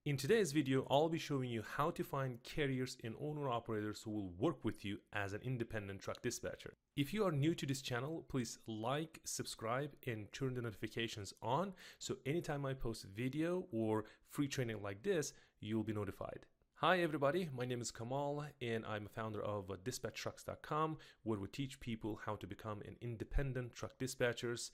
In today's video, I'll be showing you how to find carriers and owner-operators who will work with you as an independent truck dispatcher. If you are new to this channel, please like, subscribe, and turn the notifications on so anytime I post a video or free training like this, you'll be notified. Hi everybody, my name is Kamal and I'm a founder of dispatchtrucks.com, where we teach people how to become an independent truck dispatchers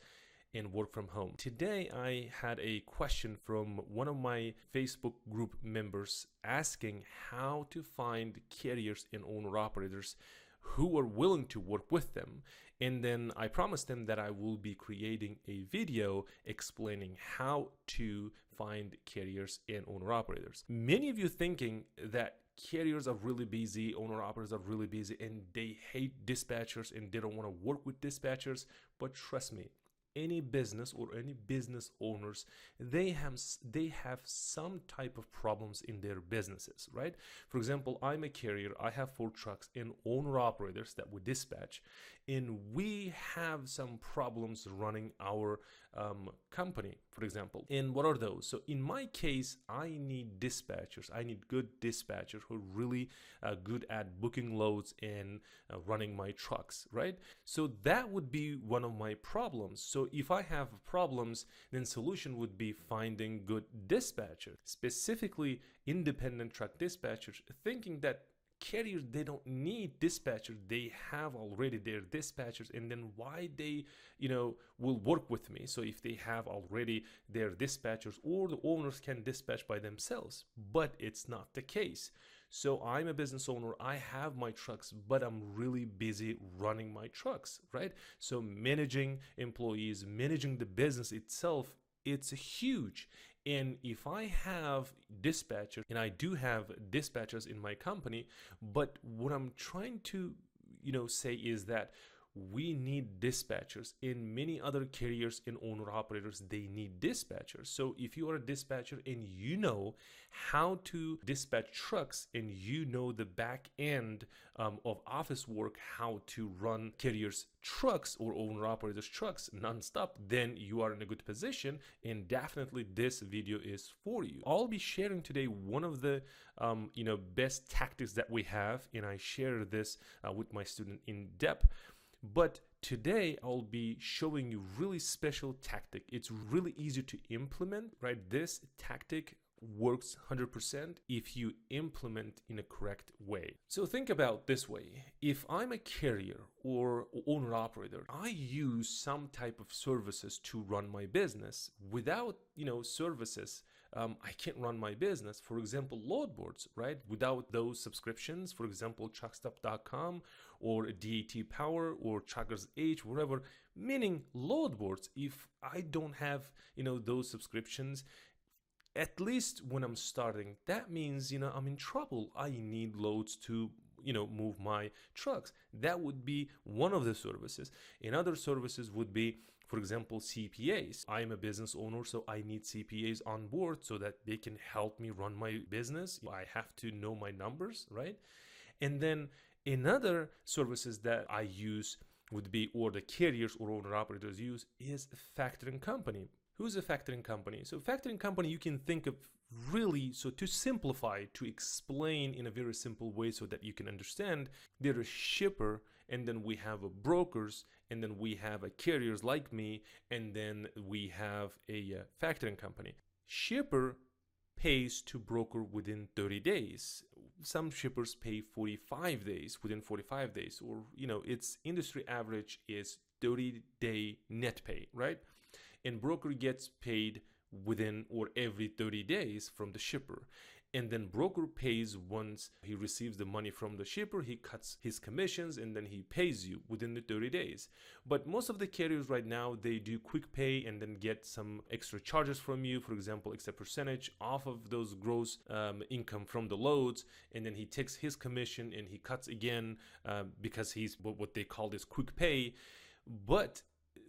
and work from home. Today I had a question from one of my Facebook group members asking how to find carriers and owner operators who are willing to work with them, and then I promised them that I will be creating a video explaining how to find carriers and owner operators. Many of you thinking that carriers are really busy, owner operators are really busy, and they hate dispatchers and they don't want to work with dispatchers, but trust me, any business or any business owners, they have some type of problems in their businesses, right? For example, I'm a carrier, I have 4 trucks and owner operators that we dispatch, and we have some problems running our company, for example. And what are those? So in my case, I need dispatchers. I need good dispatchers who are really good at booking loads and running my trucks, right? So that would be one of my problems. So if I have problems, then solution would be finding good dispatchers, specifically independent truck dispatchers, thinking that carriers, they don't need dispatchers, they have already their dispatchers, and then why they will work with me. So if they have already their dispatchers, or the owners can dispatch by themselves, but it's not the case. So I'm a business owner, I have my trucks, but I'm really busy running my trucks, right? So managing employees, managing the business itself, it's huge. And if I have dispatchers, and I do have dispatchers in my company, but what I'm trying to say is that we need dispatchers, and many other carriers and owner operators, they need dispatchers. So if you are a dispatcher and you know how to dispatch trucks, and you know the back end of office work, how to run carriers trucks or owner operators trucks nonstop, then you are in a good position, and definitely this video is for you. I'll be sharing today one of the best tactics that we have, and I share this with my student in depth. But today I'll be showing you really special tactic. It's really easy to implement, right? This tactic works 100% if you implement in a correct way. So think about this way. If I'm a carrier or owner operator, I use some type of services to run my business. Without services, I can't run my business. For example, load boards, right? Without those subscriptions, for example, truckstop.com or DAT Power or Truckers H, whatever, meaning load boards, if I don't have those subscriptions, at least when I'm starting, that means I'm in trouble. I need loads to move my trucks. That would be one of the services. And other services would be, for example, CPAs. I am a business owner, so I need CPAs on board so that they can help me run my business. I have to know my numbers, right? And then another services that I use would be, or the carriers or owner operators use, is a factoring company. Who's a factoring company? So factoring company, you can think of really, so to simplify, to explain in a very simple way so that you can understand, they're a shipper, and then we have a brokers, and then we have a carriers like me, and then we have a factoring company. Shipper pays to broker within 30 days. Some shippers pay 45 days, within 45 days, or its industry average is 30-day net pay, right? And broker gets paid within or every 30 days from the shipper. And then broker pays once he receives the money from the shipper, he cuts his commissions, and then he pays you within the 30 days. But most of the carriers right now, they do quick pay and then get some extra charges from you, for example, extra percentage off of those gross income from the loads, and then he takes his commission and he cuts again because he's what they call this quick pay. But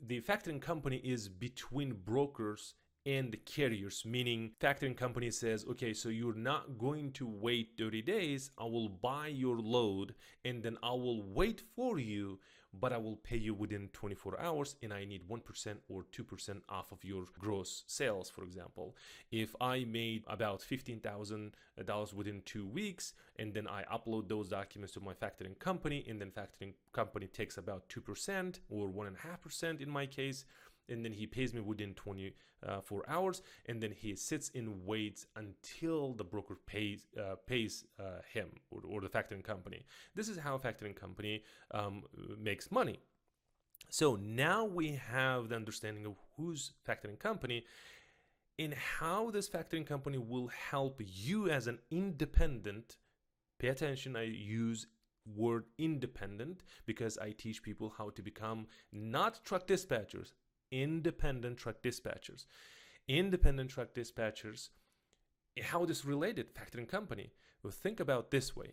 the factoring company is between brokers and the carriers, meaning factoring company says, okay, so you're not going to wait 30 days. I will buy your load and then I will wait for you, but I will pay you within 24 hours and I need 1% or 2% off of your gross sales, for example. If I made about $15,000 within 2 weeks and then I upload those documents to my factoring company, and then factoring company takes about 2% or 1.5% in my case, and then he pays me within 24 hours, and then he sits and waits until the broker pays him or the factoring company. This is how factoring company makes money. So now we have the understanding of who's factoring company and how this factoring company will help you as an independent. Pay attention, I use word independent because I teach people how to become not truck dispatchers, independent truck dispatchers. Independent truck dispatchers, how this related factoring company. Well, think about this way.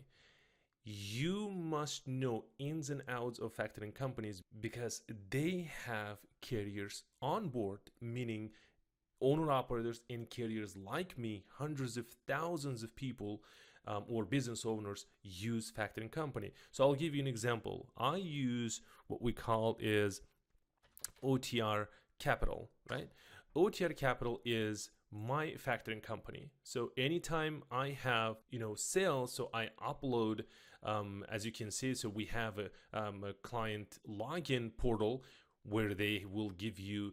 You must know ins and outs of factoring companies because they have carriers on board, meaning owner operators and carriers like me, hundreds of thousands of people or business owners use factoring company. So I'll give you an example. I use what we call is OTR Capital, right? OTR Capital is my factoring company. So anytime I have, sales, so I upload, as you can see, so we have a client login portal where they will give you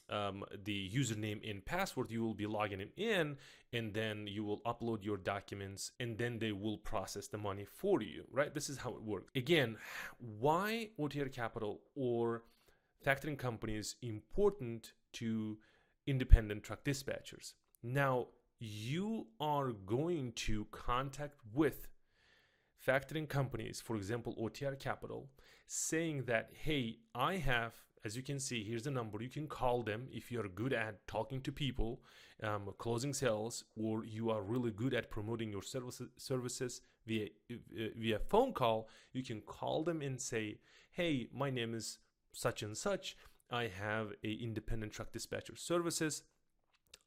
the username and password. You will be logging in, and then you will upload your documents, and then they will process the money for you, right? This is how it works. Again, why OTR Capital or factoring company is important to independent truck dispatchers. Now, you are going to contact with factoring companies, for example, OTR Capital, saying that, hey, I have, as you can see, here's the number. You can call them if you're good at talking to people, closing sales, or you are really good at promoting your services via phone call. You can call them and say, hey, my name is such and such. I have a independent truck dispatcher services.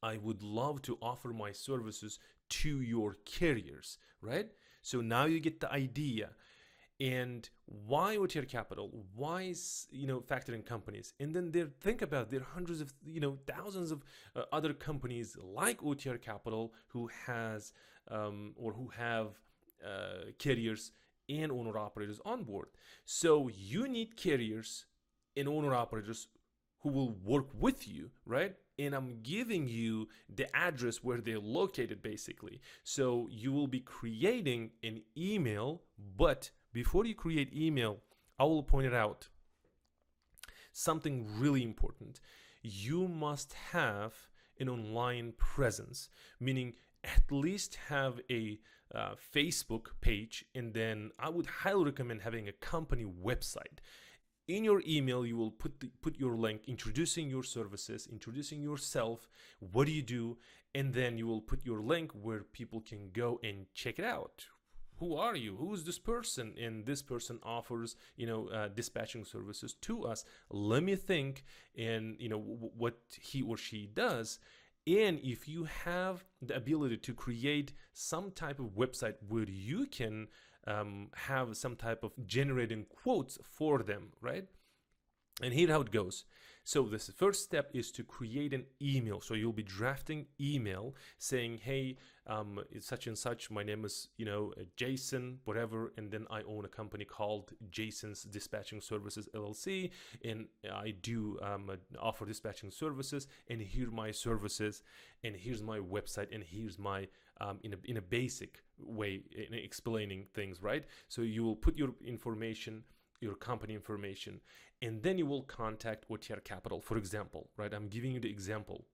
I would love to offer my services to your carriers, right? So now you get the idea. And why OTR Capital? Why factoring companies? And then think about there are hundreds of thousands of other companies like OTR Capital who has or who have carriers and owner operators on board. So you need carriers and owner operators who will work with you, right? And I'm giving you the address where they're located, basically. So you will be creating an email, but before you create email, I will point it out something really important. You must have an online presence, meaning at least have a Facebook page, and then I would highly recommend having a company website. In your email, you will put your link introducing your services, introducing yourself, what do you do, and then you will put your link where people can go and check it out. Who are you? Who is this person? And this person offers, dispatching services to us. Let me think, and what he or she does. And if you have the ability to create some type of website where you can have some type of generating quotes for them, right? And here how it goes. So this first step is to create an email. So you'll be drafting email saying, hey, it's such and such. My name is, Jason, whatever. And then I own a company called Jason's Dispatching Services LLC. And I do offer dispatching services. And here are my services. And here's my website. And here's my, in a basic way, in explaining things, right? So you will put your information, your company information, and then you will contact OTR Capital, for example, right? I'm giving you the example.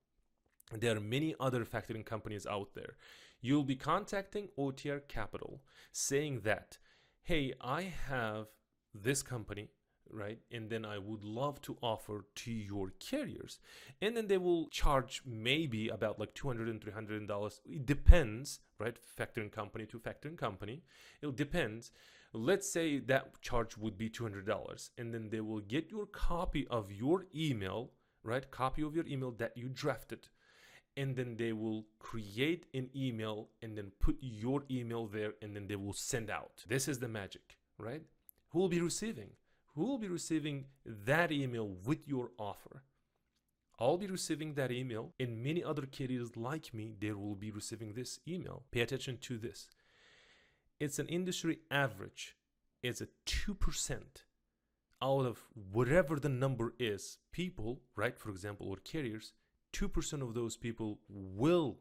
There are many other factoring companies out there. You'll be contacting OTR Capital saying that, hey, I have this company, right? And then I would love to offer to your carriers. And then they will charge maybe about like $200 and $300. It depends, right? Factoring company to factoring company. It depends. Let's say that charge would be $200, and then they will get your copy of your email, right? Copy of your email that you drafted. and then they will create an email and then put your email there, and then they will send out. This is the magic, right? Who will be receiving? Who will be receiving that email with your offer? I'll be receiving that email, and many other carriers like me, they will be receiving this email. Pay attention to this. It's an industry average. It's a 2% out of whatever the number is. People, right, for example, or carriers, 2% of those people will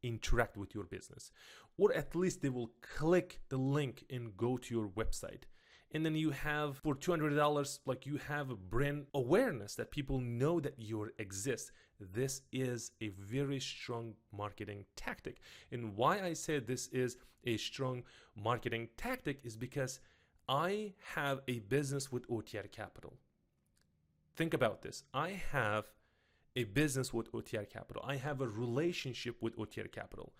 interact with your business, or at least they will click the link and go to your website. And then you have, for $200, like, you have a brand awareness that people know that you exist. This is a very strong marketing tactic. And why I say this is a strong marketing tactic is because I have a business with OTR Capital. Think about this. I have a business with OTR Capital. I have a relationship with OTR Capital.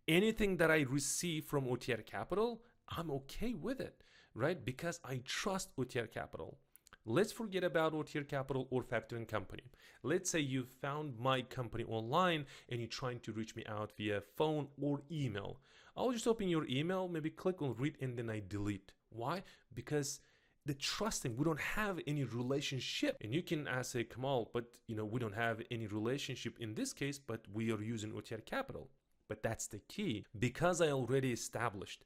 Anything that I receive from OTR Capital, I'm okay with it, right? Because I trust OTR Capital. Let's forget about OTR Capital or factoring company. Let's say you found my company online and you're trying to reach me out via phone or email. I'll just open your email, maybe click on read, and then I delete. Why? Because the trusting, we don't have any relationship. And you can say, Kamal, but we don't have any relationship in this case, but we are using OTR Capital. But that's the key. Because I already established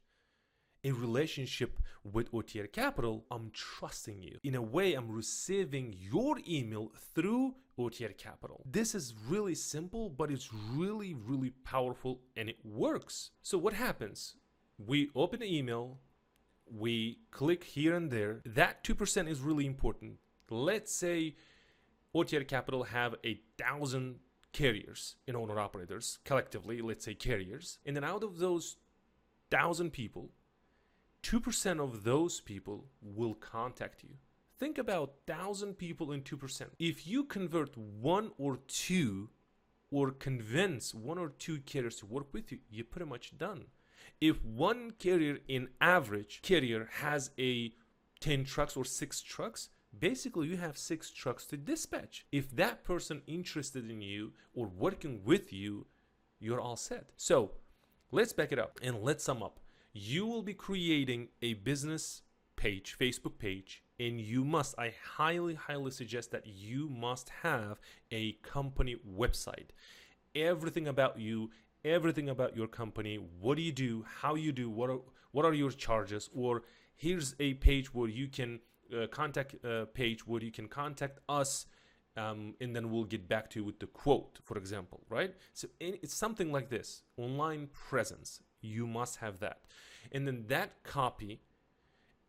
a relationship with OTR Capital, I'm trusting you. In a way, I'm receiving your email through OTR Capital. This is really simple, but it's really, really powerful, and it works. So what happens? We open the email, we click here and there. That 2% is really important. Let's say OTR Capital have 1,000 carriers and owner operators collectively, let's say carriers. And then out of those 1,000 people, 2% of those people will contact you. Think about 1,000 people in 2%. If you convert one or two, or convince one or two carriers to work with you, you're pretty much done. If one carrier, in average carrier, has 10 trucks or 6 trucks, basically you have 6 trucks to dispatch. If that person interested in you or working with you, you're all set. So let's back it up and let's sum up. You will be creating a business page, Facebook page, and you must, I highly, highly suggest that you must have a company website. Everything about you, everything about your company, what do you do, how you do, what are your charges, or here's a page where you can contact us, and then we'll get back to you with the quote, for example, right? So it's something like this. Online presence, you must have that. And then that copy,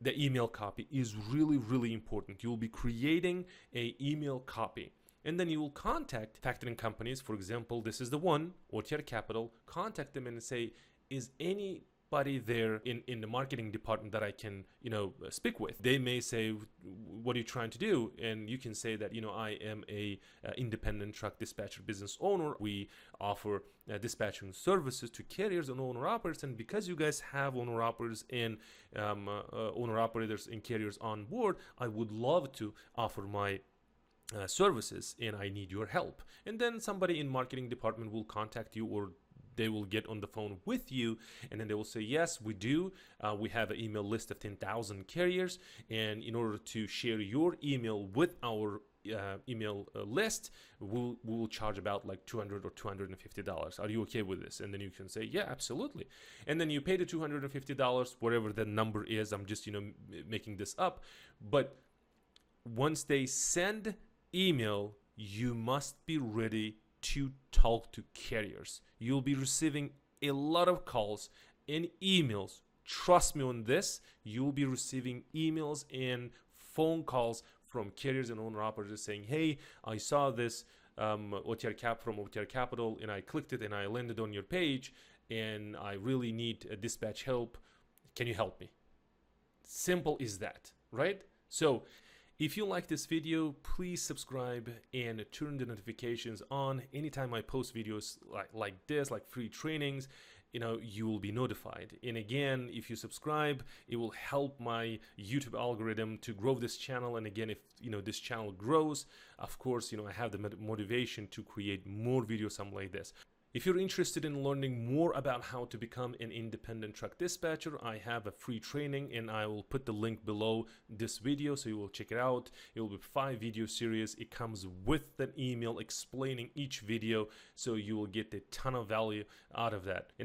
the email copy, is really, really important. You'll be creating an email copy. And then you will contact factoring companies. For example, this is the one, OTR Capital. Contact them and say, is anybody there in the marketing department that I can, speak with? They may say, what are you trying to do? And you can say that, I am a independent truck dispatcher business owner. We offer dispatching services to carriers and owner operators. And because you guys have owner operators and owner operators and carriers on board, I would love to offer my services, and I need your help. And then somebody in marketing department will contact you, or they will get on the phone with you, and then they will say, yes, we do. We have an email list of 10,000 carriers, and in order to share your email with our email list, we will charge about like $200 or $250. Are you okay with this? And then you can say, yeah, absolutely. And then you pay the $250, whatever the number is. I'm just making this up. But once they send email, you must be ready to talk to carriers. You'll be receiving a lot of calls and emails. Trust me on this. You'll be receiving emails and phone calls from carriers and owner operators saying, hey, I saw this OTR Capital, and I clicked it and I landed on your page, and I really need a dispatch help. Can you help me? Simple as that, right? So If you like this video, please subscribe and turn the notifications on. Anytime I post videos like this, like free trainings, you will be notified. And again, if you subscribe, it will help my YouTube algorithm to grow this channel. And again, if this channel grows, of course, I have the motivation to create more videos like this. If you're interested in learning more about how to become an independent truck dispatcher, I have a free training, and I will put the link below this video so you will check it out. It will be a 5-video series. It comes with an email explaining each video, so you will get a ton of value out of that. And